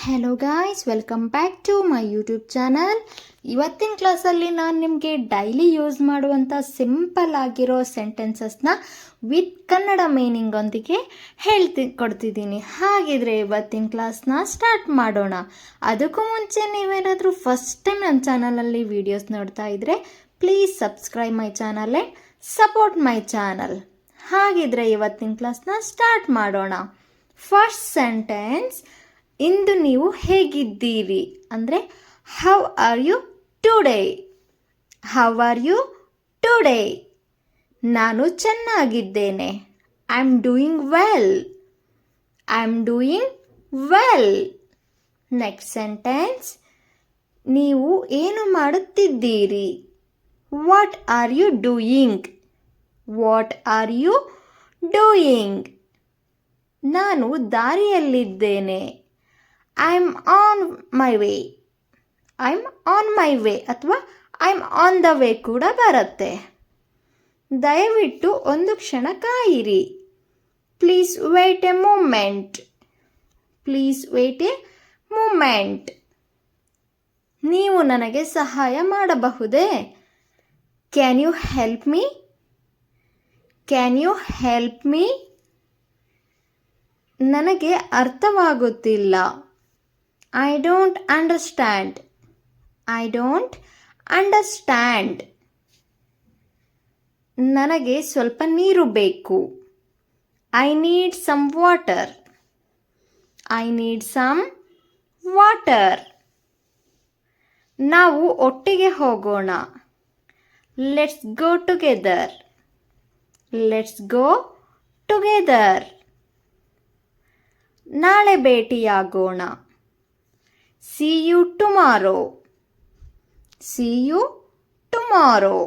Hello guys, welcome back to my YouTube channel. ಇವತ್ತಿನ ಕ್ಲಾಸಲ್ಲಿ ನಾನು ನಿಮಗೆ ಡೈಲಿ ಯೂಸ್ ಮಾಡುವಂಥ ಸಿಂಪಲ್ ಆಗಿರೋ ಸೆಂಟೆನ್ಸಸ್ನ ವಿತ್ ಕನ್ನಡ ಮೀನಿಂಗೊಂದಿಗೆ ಕೊಡ್ತಿದ್ದೀನಿ. ಹಾಗಿದ್ರೆ ಇವತ್ತಿನ ಕ್ಲಾಸ್ನ ಸ್ಟಾರ್ಟ್ ಮಾಡೋಣ. ಅದಕ್ಕೂ ಮುಂಚೆ ನೀವೇನಾದರೂ ಫಸ್ಟ್ ಟೈಮ್ ನನ್ನ ಚಾನಲಲ್ಲಿ ವೀಡಿಯೋಸ್ ನೋಡ್ತಾ ಇದ್ದರೆ please subscribe my channel and support my channel. ಹಾಗಿದ್ರೆ ಇವತ್ತಿನ ಕ್ಲಾಸ್ನ ಸ್ಟಾರ್ಟ್ ಮಾಡೋಣ. ಫಸ್ಟ್ ಸೆಂಟೆನ್ಸ್, ಇಂದು ನೀವು ಹೇಗಿದ್ದೀರಿ ಅಂದರೆ how are you today. How are you today. ನಾನು ಚೆನ್ನಾಗಿದ್ದೇನೆ. I am doing well. I am doing well. Next sentence, ನೀವು ಏನು ಮಾಡುತ್ತಿದ್ದೀರಿ. What are you doing. What are you doing. ನಾನು ದಾರಿಯಲ್ಲಿದ್ದೇನೆ. I am on my way. I am on my way ಅಥವಾ I am on the way ಕೂಡ ಬರುತ್ತೆ. ದಯವಿಟ್ಟು ಒಂದು ಕ್ಷಣ ಕಾಯಿರಿ. Please wait a moment. Please wait a moment. ನೀವು ನನಗೆ ಸಹಾಯ ಮಾಡಬಹುದೇ. Can you help me. Can you help me. ನನಗೆ ಅರ್ಥವಾಗುತ್ತಿಲ್ಲ. I don't understand. I don't understand. ನನಗೆ ಸ್ವಲ್ಪ ನೀರು ಬೇಕು. I need some water. I need some water. ನಾವು ಒಟ್ಟಿಗೆ ಹೋಗೋಣ. Let's go together. Let's go together. ನಾಳೆ ಭೇಟಿಯಾಗೋಣ. See you tomorrow. See you tomorrow.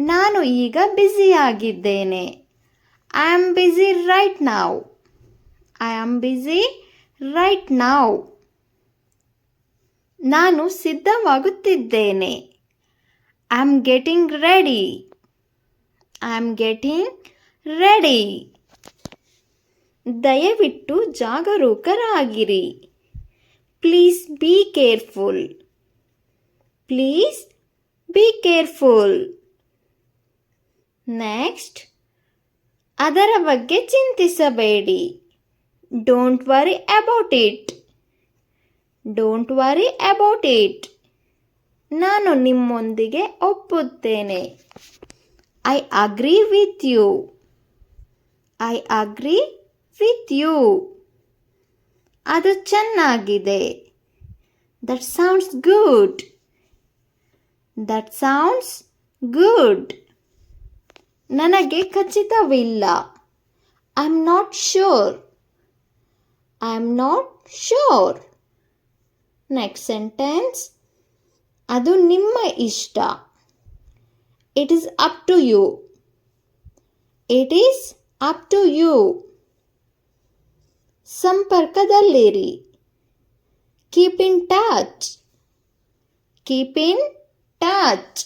ನಾನು ಈಗ ಬ್ಯುಸಿಯಾಗಿದ್ದೇನೆ. I am busy right now. I am busy right now. ನಾನು ಸಿದ್ಧವಾಗುತ್ತಿದ್ದೇನೆ. I am getting ready. I am getting ready. ದಯವಿಟ್ಟು ಜಾಗರೂಕರಾಗಿರಿ. Please be careful. Please be careful. Next, ಅದರ ಬಗ್ಗೆ ಚಿಂತಿಸಬೇಡಿ. Don't worry about it. Don't worry about it. ನಾನು ನಿಮ್ಮೊಂದಿಗೆ ಒಪ್ಪುತ್ತೇನೆ. I agree with you. I agree with you. ಅದು ಚೆನ್ನಾಗಿದೆ. That sounds good. That sounds good. ನನಗೆ ಖಚಿತವಿಲ್ಲ. I am not sure. I am not sure. Next sentence, ಅದು ನಿಮ್ಮ ಇಷ್ಟ. It is up to you. It is up to you. ಸಂಪರ್ಕದಲ್ಲಿರಿ. Keep in touch. Keep in touch.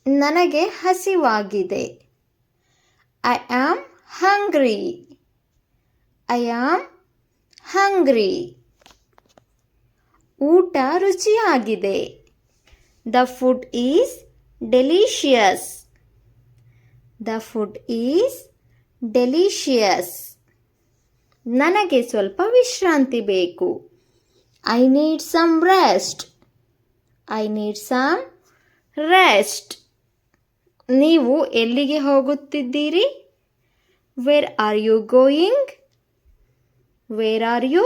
ನನಗೆ ಹಸಿವಾಗಿದೆ. I am hungry. I am hungry. ಊಟ ರುಚಿಯಾಗಿದೆ. The food is delicious. The food is delicious. ನನಗೆ ಸ್ವಲ್ಪ ವಿಶ್ರಾಂತಿ ಬೇಕು. I need some rest. I need some rest. ನೀವು ಎಲ್ಲಿಗೆ ಹೋಗುತ್ತಿದ್ದೀರಿ. Where are you going. Where are you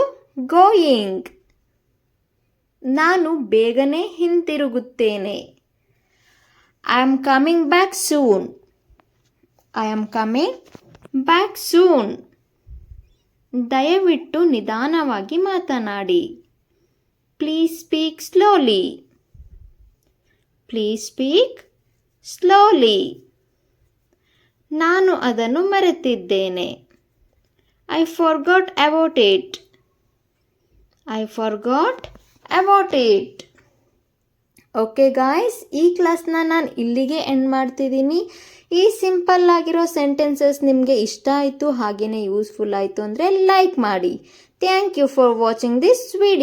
going. ನಾನು ಬೇಗನೆ ಹಿಂತಿರುಗುತ್ತೇನೆ. I am coming back soon. I am coming back soon. ದಯವಿಟ್ಟು ನಿಧಾನವಾಗಿ ಮಾತನಾಡಿ. Please speak slowly. Please speak slowly. ನಾನು ಅದನ್ನು ಮರೆತಿದ್ದೇನೆ. I forgot about it. I forgot about it. Okay guys, ಈ ಕ್ಲಾಸ್ನ ನಾನು ಇಲ್ಲಿಗೆ ಎಂಡ್ ಮಾಡ್ತಿದ್ದೀನಿ. ಈ ಸಿಂಪಲ್ ಆಗಿರೋ ಸೆಂಟೆನ್ಸಸ್ ನಿಮಗೆ ಇಷ್ಟ ಆಯಿತು ಹಾಗೆಯೇ ಯೂಸ್ಫುಲ್ ಆಯಿತು ಅಂದರೆ ಲೈಕ್ ಮಾಡಿ. Thank you for watching this video.